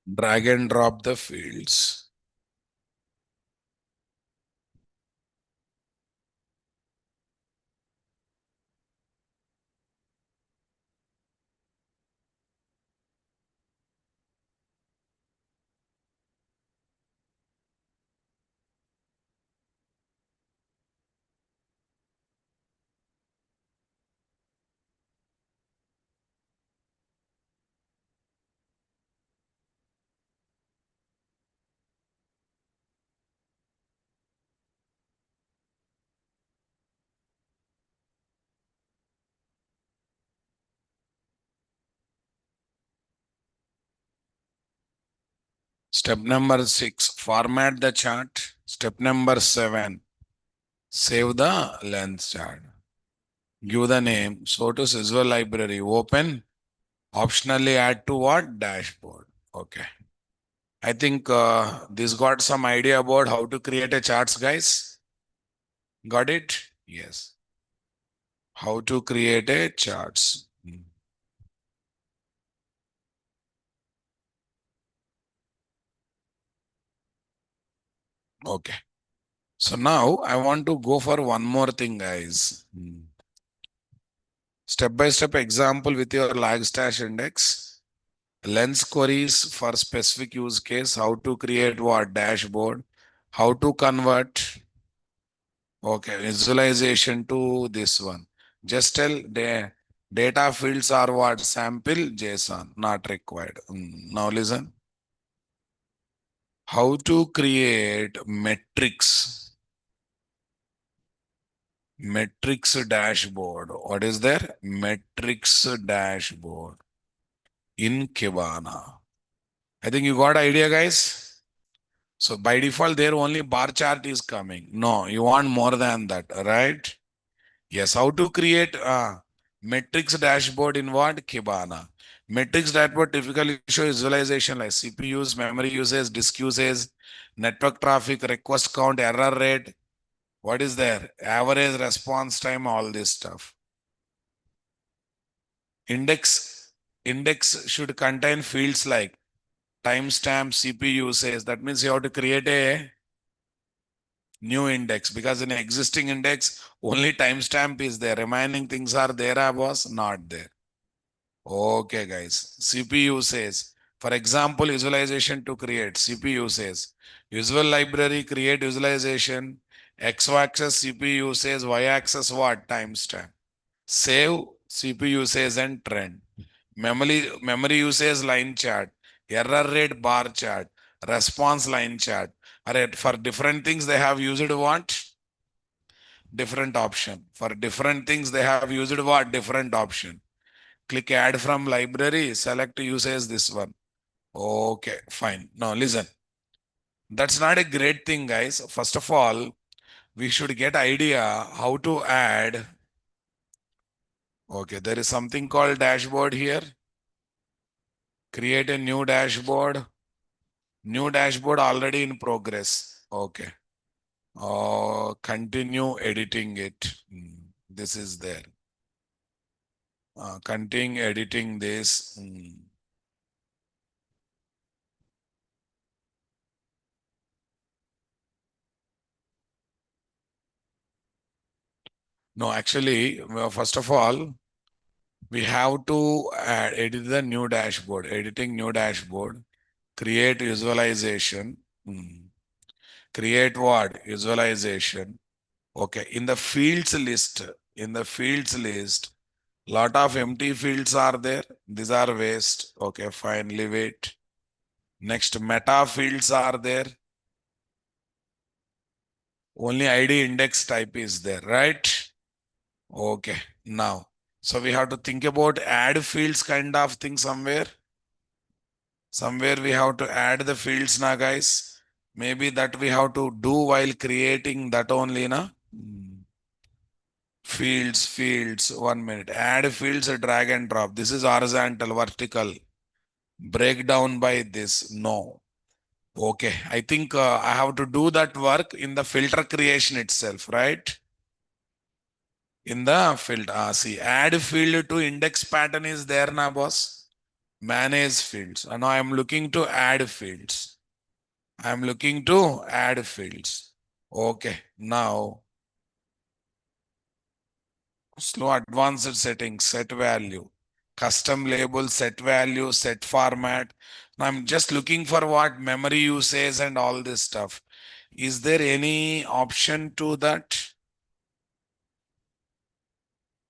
Drag and drop the fields. Step number 6, format the chart. Step number 7, save the lens chart. Give the name. So to Visual Library, open. Optionally add to what? Dashboard. Okay. I think this got some idea about how to create a charts, guys. Got it? Yes. How to create a charts. Okay. So now I want to go for one more thing, guys. Step by step example with your lag stash index. Lens queries for specific use case. How to create what? Dashboard. How to convert. Okay. Visualization to this one. Just tell the data fields are what? Sample JSON. Not required. Now listen. How to create metrics. Metrics dashboard. What is there? Metrics dashboard in Kibana. I think you got idea, guys. So by default, there only bar chart is coming. No, you want more than that, right? Yes. How to create a metrics dashboard in what? Kibana. Metrics dashboard typically show visualization like CPU use, memory usage, disk usage, network traffic, request count, error rate. What is there? Average response time, all this stuff. Index should contain fields like timestamp, CPU usage. That means you have to create a new index because in existing index, only timestamp is there. Remaining things are there, I was not there. Okay, guys. CPU says, for example, visualization to create. CPU says, visual library, create visualization. X-axis CPU says, Y-axis what? Timestamp. Save CPU usage and trend. Memory usage line chart. Error rate bar chart. Response line chart. Alright, for different things they have used what? Different option. For different things they have used what? Different option. Click add from library. Select usage this one. Okay, fine. Now listen. That's not a great thing, guys. First of all, we should get idea how to add. Okay, there is something called dashboard here. Create a new dashboard. New dashboard already in progress. Okay. Continue editing it. This is there. Continue editing this. No, actually, well, first of all, we have to edit the new dashboard. Editing new dashboard. Create visualization. Create what? Visualization. Okay. In the fields list, lot of empty fields are there. These are waste. Okay, fine. Leave it. Next, meta fields are there. Only ID index type is there, right? Okay. Now, so we have to think about add fields kind of thing somewhere. Somewhere we have to add the fields now, guys. Maybe that we have to do while creating that only, na? Fields, 1 minute. Add fields, drag and drop. This is horizontal, vertical. Break down by this. No. Okay. I think I have to do that work in the filter creation itself, right? In the field, see, add field to index pattern is there now, boss. Manage fields. And now I'm looking to add fields. I'm looking to add fields. Okay. Now, slow advanced settings, set value, custom label, set value, set format. Now I'm just looking for what memory usage and all this stuff. Is there any option to that?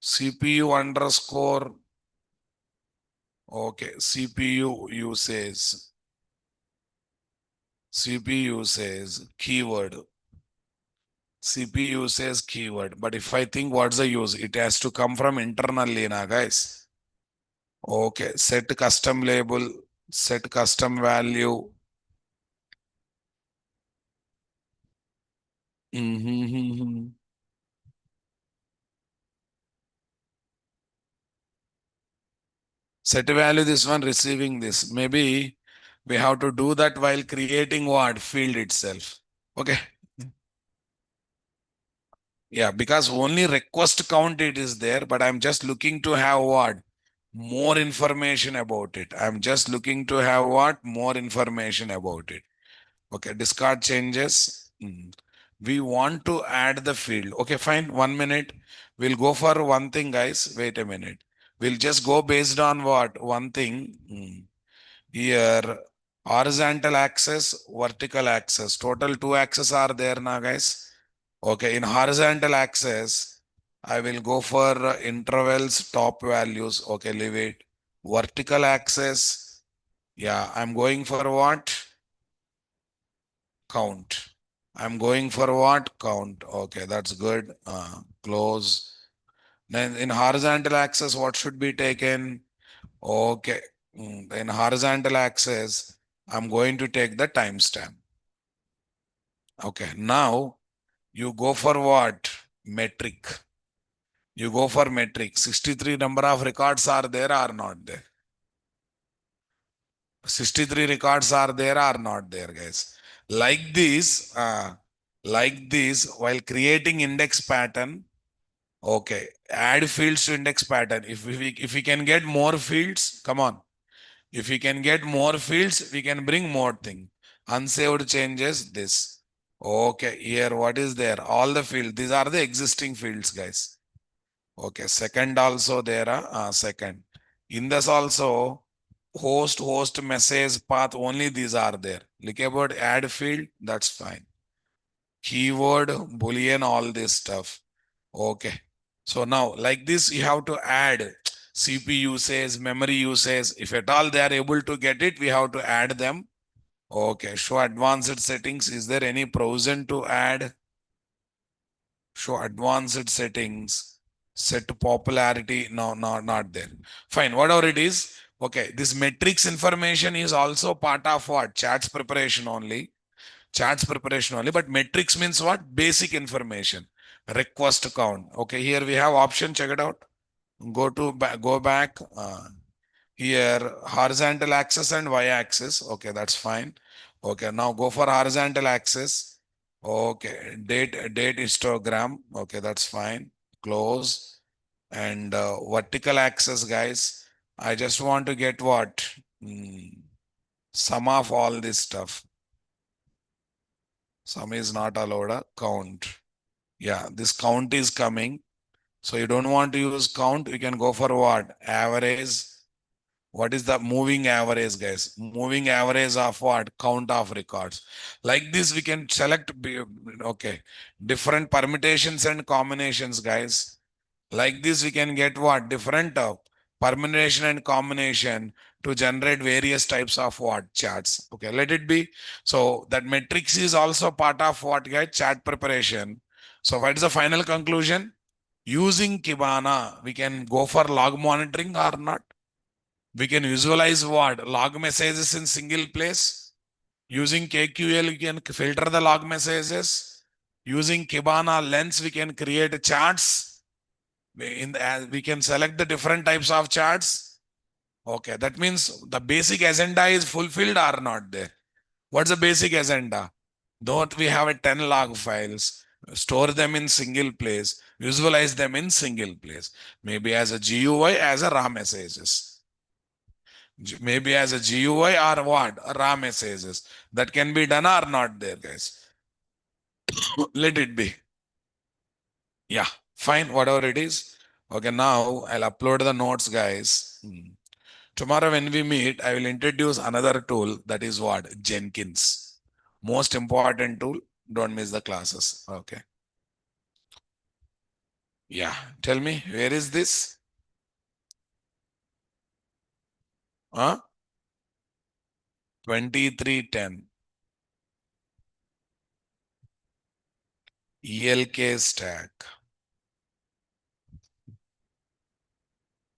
CPU underscore. Okay, CPU usage. CPU says keyword. CPU says keyword. But if I think what's the use, it has to come from internally, na guys. Okay, set custom label, set custom value. Set value, this one receiving this. Maybe we have to do that while creating what? Field itself. Okay. Yeah, because only request count it is there, but I'm just looking to have what? More information about it. I'm just looking to have what? More information about it. Okay, discard changes. We want to add the field. Okay, fine. 1 minute. We'll go for one thing, guys. Wait a minute. We'll just go based on what? One thing. Here, horizontal axis, vertical axis. Total two axes are there now, guys. Okay, in horizontal axis, I will go for intervals, top values. Okay, leave it. Vertical axis, yeah, I'm going for what? Count. I'm going for what? Count. Okay, that's good. Close. Then in horizontal axis, what should be taken? Okay. In horizontal axis, I'm going to take the timestamp. Okay, now you go for what? Metric. You go for metric. 63 number of records are there or not there? 63 records are there or not there, guys? Like this, while creating index pattern, okay, add fields to index pattern. If we can get more fields, come on. If we can get more fields, we can bring more thing. Unsaved changes this. Okay, here what is there? All the fields. These are the existing fields, guys. Okay, second also there, second. In this also, host message path, only these are there. Like about add field, that's fine. Keyword, boolean, all this stuff. Okay. So now like this, you have to add CPU usage, memory usage. If at all they are able to get it, we have to add them. Okay. Show advanced settings. Is there any provision to add? Show advanced settings. Set popularity. No, not there. Fine. Whatever it is. Okay. This metrics information is also part of what? Chats preparation only. Charts preparation only, but metrics means what? Basic information. Request count. Okay, here we have option. Check it out. Go back. Here horizontal axis and y-axis. Okay, that's fine. Okay, now go for horizontal axis. Okay, date histogram. Okay, that's fine. Close. And vertical axis, guys. I just want to get what? Sum of all this stuff. Sum is not allowed. Count. Yeah, this count is coming. So you don't want to use count. You can go for what? Average. What is the moving average, guys? Moving average of what? Count of records. Like this, we can select, okay, different permutations and combinations, guys. Like this, we can get what? Different permutation and combination to generate various types of what? Charts. Okay, let it be. So that matrix is also part of what, guys? Chart preparation. So what is the final conclusion? Using Kibana, we can go for log monitoring or not. We can visualize what? Log messages in single place. Using KQL, we can filter the log messages. Using Kibana lens, we can create charts. We can select the different types of charts. Okay, that means the basic agenda is fulfilled or not there. What's the basic agenda? Don't we have a 10 log files, store them in single place, visualize them in single place, maybe as a GUI, as a raw messages. Maybe as a GUI or what? Raw messages. That can be done or not there, guys. Let it be. Yeah, fine, whatever it is. Okay, now I'll upload the notes, guys. Tomorrow when we meet, I will introduce another tool that is what? Jenkins. Most important tool. Don't miss the classes. Okay. Yeah. Tell me, where is this? Huh? 2310. ELK Stack.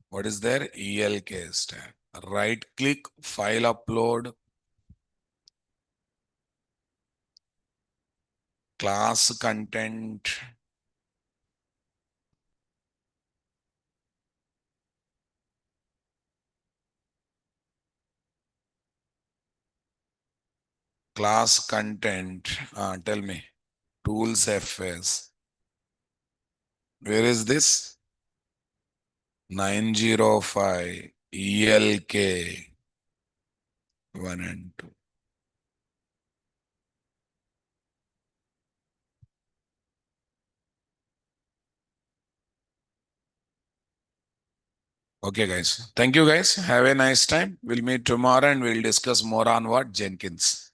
What is there? ELK Stack. Right click, file upload, class content. Class content. Tell me. Tools FS. Where is this? 905 ELK 1 and 2. Okay, guys. Thank you, guys. Have a nice time. We'll meet tomorrow and we'll discuss more on what? Jenkins.